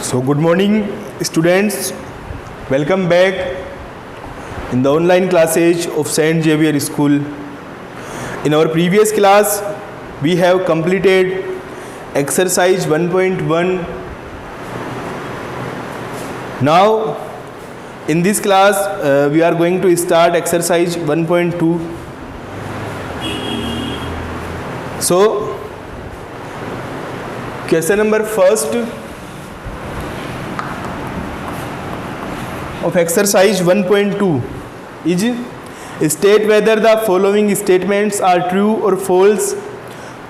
So good morning students, welcome back in the online classes of St. Xavier School. In our previous class we have completed exercise 1.1. Now in this class we are going to start exercise 1.2. So question number first of exercise 1.2 is state whether the following statements are true or false.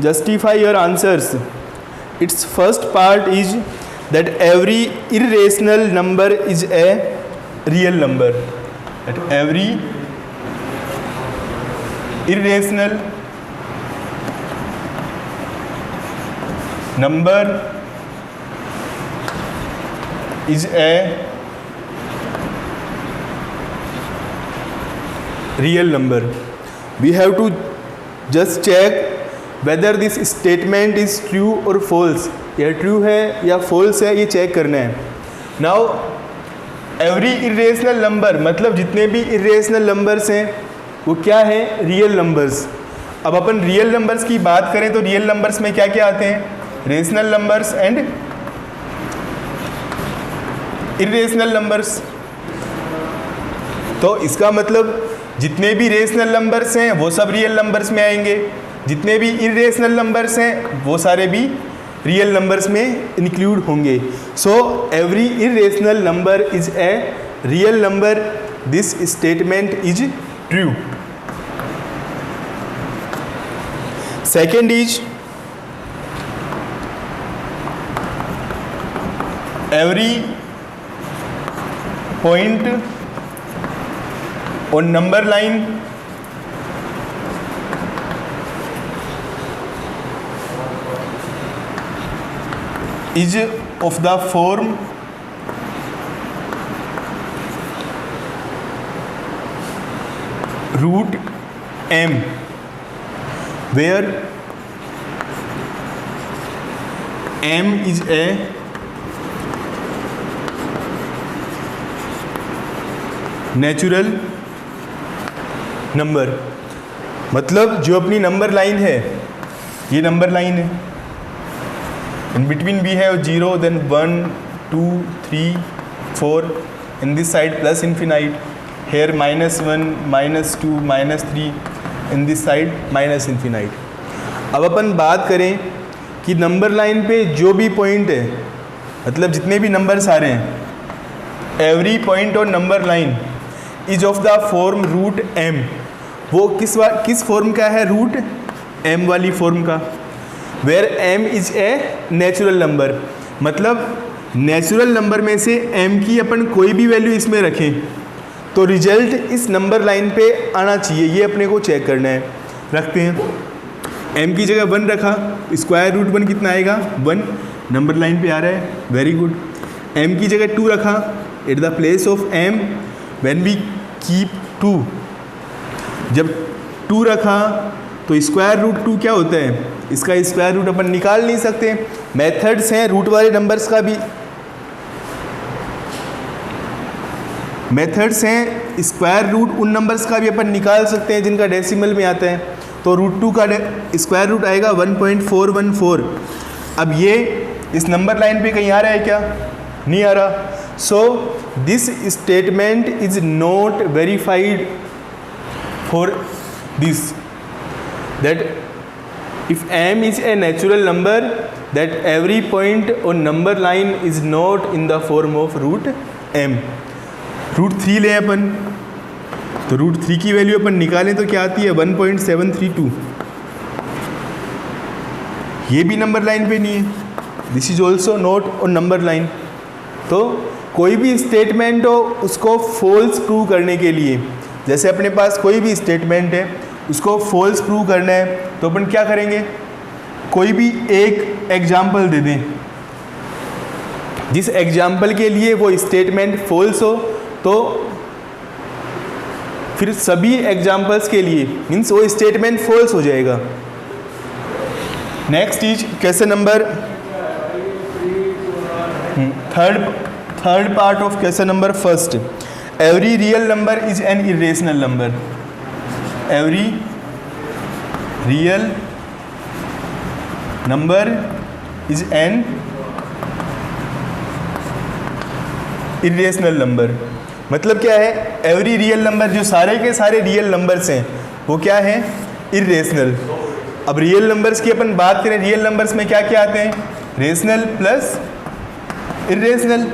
Justify your answers. Its first part is that every irrational number is a real number. That every irrational number is a real number. We have to just check whether this statement is true or false. यह true है या false है, ये check करना है. Now every irrational number मतलब जितने भी irrational numbers हैं वो क्या है? Real numbers. अब अपन रियल नंबर्स की बात करें तो रियल नंबर्स में क्या क्या आते हैं? Rational numbers and irrational numbers. तो इसका मतलब जितने भी रेशनल नंबर्स हैं वो सब रियल नंबर्स में आएंगे, जितने भी इरेशनल नंबर्स हैं वो सारे भी रियल नंबर्स में इंक्लूड होंगे. So every irrational number is a real number. This statement is true. Second is every point on number line is of the form root m, where m is a natural number. मतलब जो अपनी number line है, ये number line है, in between we have 0, then 1, 2, 3, 4, in this side plus infinite, here -1, -2, -3, in this side minus infinite. अब अपन बात करें कि नंबर लाइन पे जो भी पॉइंट है, मतलब जितने भी नंबर्स आ रहे हैं, every point on number line is of the form root m. वो किस फॉर्म का है? रूट m वाली फॉर्म का. Where m is a natural number. मतलब नेचुरल नंबर में से m की अपन कोई भी वैल्यू इसमें रखें तो रिजल्ट इस नंबर लाइन पे आना चाहिए. ये अपने को चेक करना है. रखते हैं. m की जगह 1 रखा, स्क्वायर रूट 1 कितना आएगा? 1. नंबर लाइन पे आ रहा है, वेरी गुड. m की जगह 2 रखा, at the place of m when we keep 2, जब 2 रखा तो स्क्वायर रूट 2 क्या होता है? इसका स्क्वायर रूट अपन निकाल नहीं सकते. मेथड्स हैं रूट वाले नंबर्स का भी, मेथड्स हैं स्क्वायर रूट उन नंबर्स का भी अपन निकाल सकते हैं जिनका डेसिमल में आता है. तो रूट 2 का स्क्वायर रूट आएगा 1.414. अब ये इस नंबर लाइन पे कहीं आ रहा है क्या? नहीं आ रहा. So this statement is not verified for this, that if m is a natural number, that every point on number line is not in the form of root m. Root 3 लें अपन, तो root 3 की value अपन निकालें तो क्या आती है? 1.732. ये भी नंबर लाइन पे नहीं है. This is also not on number line. तो कोई भी स्टेटमेंट हो उसको फॉल्स प्रूव करने के लिए, जैसे अपने पास कोई भी स्टेटमेंट है उसको फॉल्स प्रूव करना है तो अपन क्या करेंगे? कोई भी एक एग्जाम्पल दे दें, जिस एग्जाम्पल के लिए वो स्टेटमेंट फॉल्स हो तो फिर सभी एग्जाम्पल्स के लिए मीन्स वो स्टेटमेंट फॉल्स हो जाएगा. Next is question number third part of question number first, every real number is an irrational number. Every real number is an irrational number. मतलब क्या है, एवरी रियल नंबर, जो सारे के सारे रियल नंबर्स हैं वो क्या है, इरेशनल। अब रियल नंबर्स की अपन बात करें, रियल नंबर्स में क्या क्या आते हैं, रेशनल प्लस इरेशनल।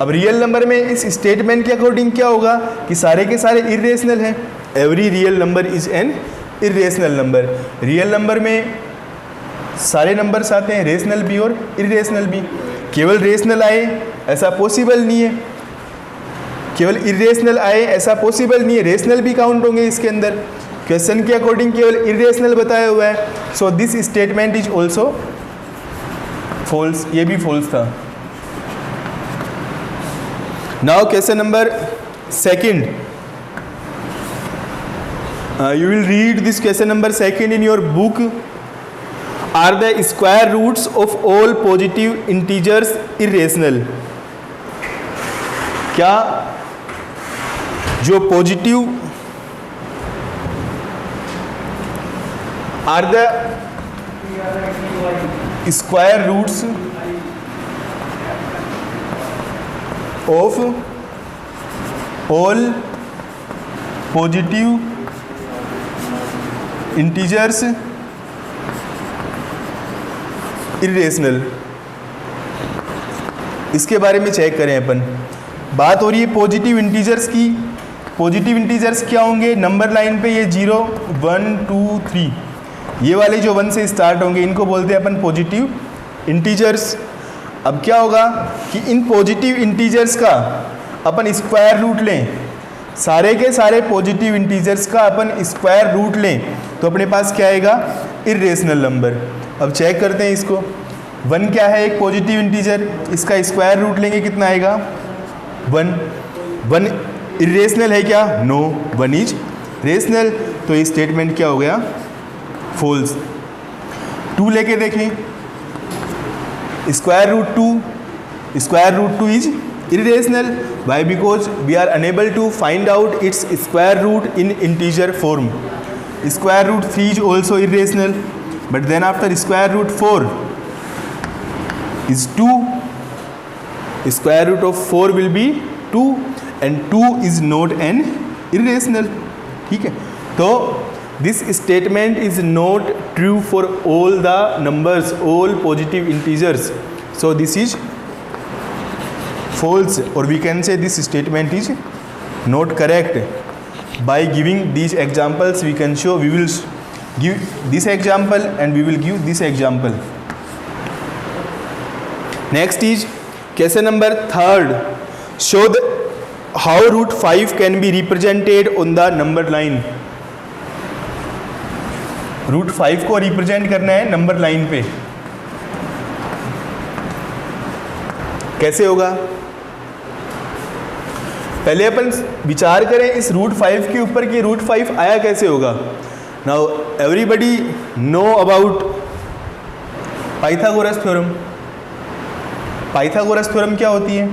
अब रियल नंबर में इस स्टेटमेंट के अकॉर्डिंग क्या होगा कि सारे के सारे इरेशनल हैं। Every real number is an irrational number. Real number में सारे नंबर्स आते हैं, रेशनल भी और इरेशनल भी। केवल रेशनल आए ऐसा पॉसिबल नहीं है, केवल इरेशनल आए ऐसा पॉसिबल नहीं है, रेशनल भी काउंट होंगे इसके अंदर। क्वेश्चन के अकॉर्डिंग केवल इरेशनल बताया हुआ है, so this statement is also false, ये भी फॉल्स था। Now question number second, you will read this question number second in your book. Are the square roots of all positive integers irrational? क्या जो positive are the square roots of all positive integers irrational? इसके बारे में check करें अपन। बात हो रही है पॉजिटिव इंटीजर्स की। पॉजिटिव इंटीजर्स क्या होंगे, नंबर लाइन पे ये 0 1 2 3 ये वाले जो 1 से स्टार्ट होंगे इनको बोलते हैं अपन पॉजिटिव इंटीजर्स। अब क्या होगा कि इन पॉजिटिव इंटीजर्स का अपन स्क्वायर रूट लें, सारे के सारे पॉजिटिव इंटीजर्स का अपन स्क्वायर रूट लें तो अपने पास क्या आएगा, इरेशनल नंबर। अब चेक करते हैं इसको। 1 क्या है, एक पॉजिटिव इंटीजर, इसका स्क्वायर रूट लेंगे कितना आएगा 1। 1 इरेशनल है क्या, नो, 1 इज रेशनल। तो ये स्टेटमेंट क्या हो गया, फॉल्स। 2 लेके देखें, square root 2 is irrational. Why? Because we are unable to find out its square root in integer form. Square root 3 is also irrational, but then after square root 4 is 2. Square root of 4 will be 2 and 2 is not an irrational. ठीक है, तो this statement is not true for all the numbers, all positive integers. So this is false, or we can say this statement is not correct. By giving these examples we can show, we will give this example and we will give this example. Next is question number third, show the how root 5 can be represented on the number line. root 5 को represent करना है number line पे, कैसे होगा? पहले अपन विचार करें इस रूट 5 के ऊपर कि रूट 5 आया कैसे होगा। Now everybody know about Pythagoras theorem. Pythagoras theorem क्या होती है,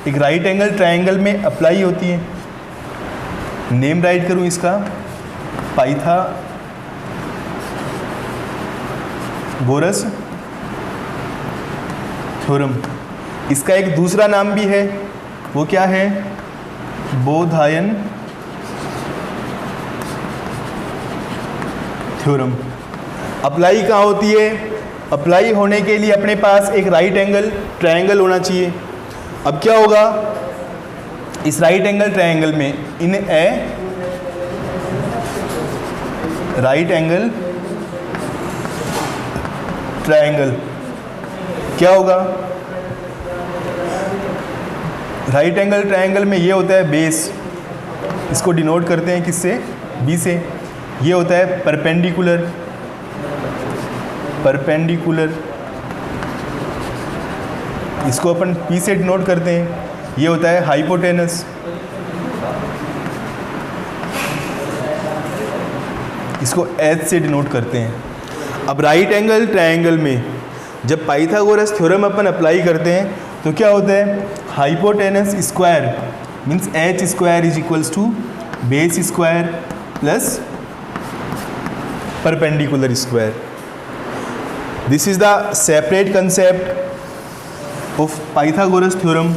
एक राइट एंगल ट्रायंगल में अप्लाई होती है। नेम राइट करूं इसका, पाइथागोरस थ्योरम। इसका एक दूसरा नाम भी है, वो क्या है, बोधायन थ्योरम। अप्लाई कहाँ होती है, अप्लाई होने के लिए अपने पास एक राइट एंगल ट्रायंगल होना चाहिए। अब क्या होगा, इस राइट एंगल ट्रायंगल में इन ए राइट एंगल ट्रायंगल क्या होगा, राइट एंगल ट्रायंगल में ये होता है बेस, इसको डिनोट करते हैं किससे, बी से। ये होता है परपेंडिकुलर, इसको अपन पी से डिनोट करते हैं। ये होता है हाइपोटेनस, इसको एच से डिनोट करते हैं। अब राइट एंगल ट्रायंगल में जब पाइथागोरस थ्योरम अपन अप्लाई करते हैं तो क्या होता है, hypotenuse square means H square is equals to base square plus perpendicular square. This is the separate concept of Pythagoras theorem.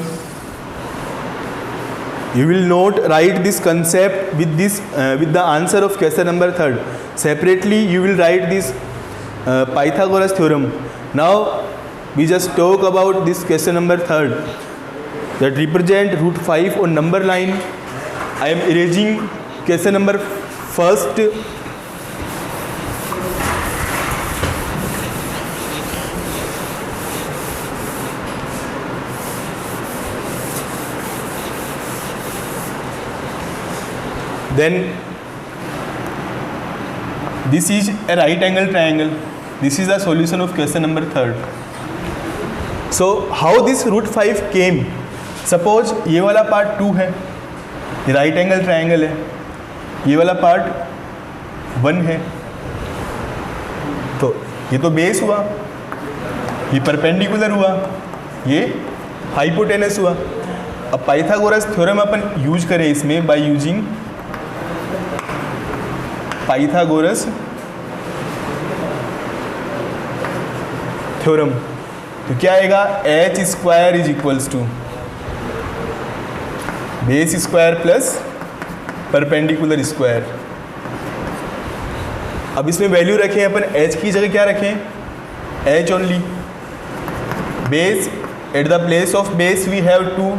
You will not write this concept with this with the answer of question number 3rd. Separately you will write this Pythagoras theorem. Now we just talk about this question number 3rd that represent root 5 on number line. I am erasing question number 1st. Then this is a right angle triangle. This is the solution of question number 3rd. So how this root 5 came? Suppose ये वाला part 2 है, ये right angle triangle है, ये वाला part 1 है, तो ये तो बेस हुआ, ये परपेंडिकुलर हुआ, ये हाइपोटेनस हुआ. अब पाइथागोरस थ्योरम अपन यूज करें इसमें बाय यूजिंग पाइथागोरस थ्योरम. तो क्या आएगा, H square is equals to base square plus perpendicular square. अब इसमें वैल्यू रखें अपन, एच की जगह क्या रखें, H only. Base at the place of base we have 2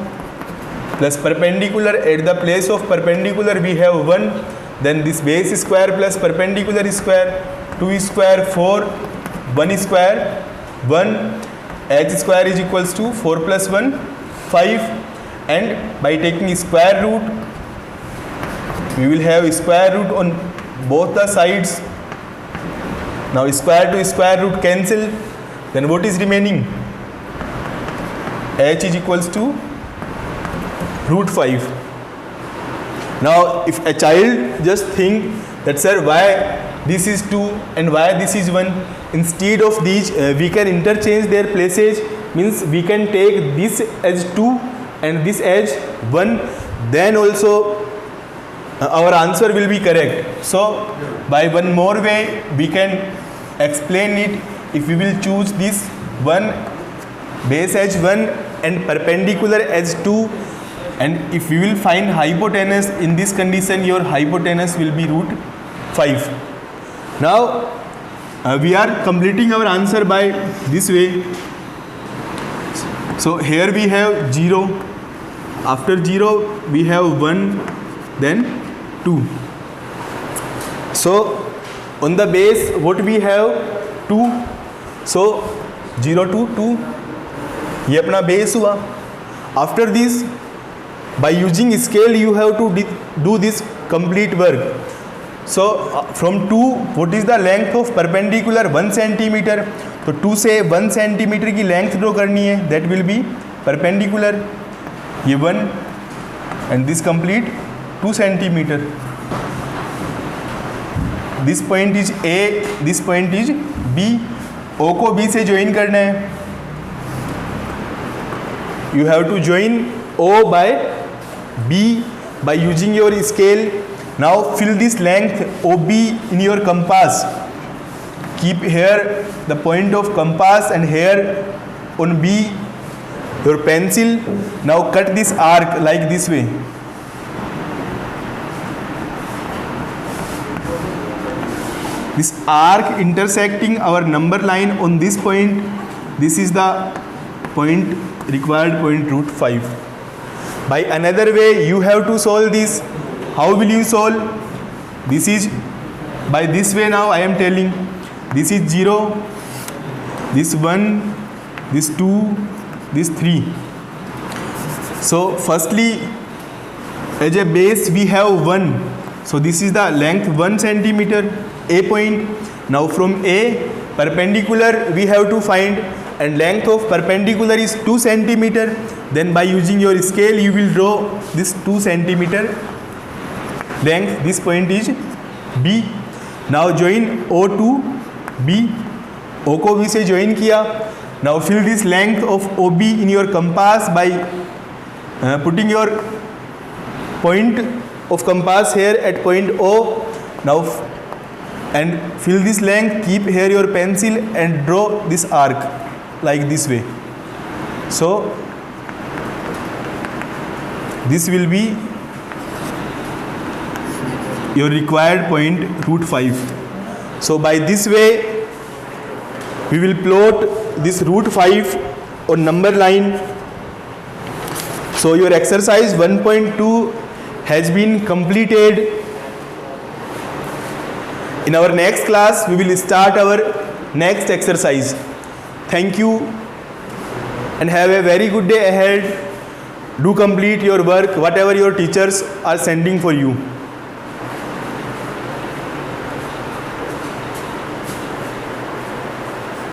plus perpendicular at the place of perpendicular we have 1. Then this base square plus perpendicular square, 2 square 4, 1 square 1, h square is equals to 4 plus 1 5, and by taking square root we will have square root on both the sides. Now square to square root cancel, then what is remaining, h is equals to root 5. Now if a child just think that sir why this is 2 and why this is 1, instead of these we can interchange their places, means we can take this as 2 and this as 1, then also our answer will be correct. So by one more way we can explain it. If we will choose this 1 base as 1 and perpendicular as 2, and if we will find hypotenuse, in this condition your hypotenuse will be root 5. Now we are completing our answer by this way. So here we have 0, after 0 we have 1, then 2. So on the base what we have 2, so 0 to 2 ये अपना base हुआ. After this by using scale you have to do this complete work. So from 2 what is the length of perpendicular, 1 centimeter. तो 2 से 1 centimeter की length draw करनी है, that will be perpendicular, ये 1 and this complete 2 centimeter. This point is A, this point is B. O को B से join करना है. You have to join O by B by using your scale. Now fill this length OB in your compass. Keep here the point of compass and here on B your pencil. Now cut this arc like this way. This arc intersecting our number line on this point. This is the point, required point root 5. By another way you have to solve this. How will you solve? This is by this way. Now I am telling, this is 0, this 1, this 2, this 3. So firstly as a base we have 1, so this is the length 1 centimeter, A point. Now from A perpendicular we have to find, and length of perpendicular is 2 centimeter. Then by using your scale you will draw this 2 centimeter length. This point is B. Now join O to B. O को B से join किया. Now fill this length of OB in your compass by putting your point of compass here at point O. Now and fill this length, keep here your pencil and draw this arc like this way. So this will be your required point √5. So by this way we will plot this √5 on number line. So your exercise 1.2 has been completed. In our next class we will start our next exercise. Thank you and have a very good day ahead. Do complete your work, whatever your teachers are sending for you.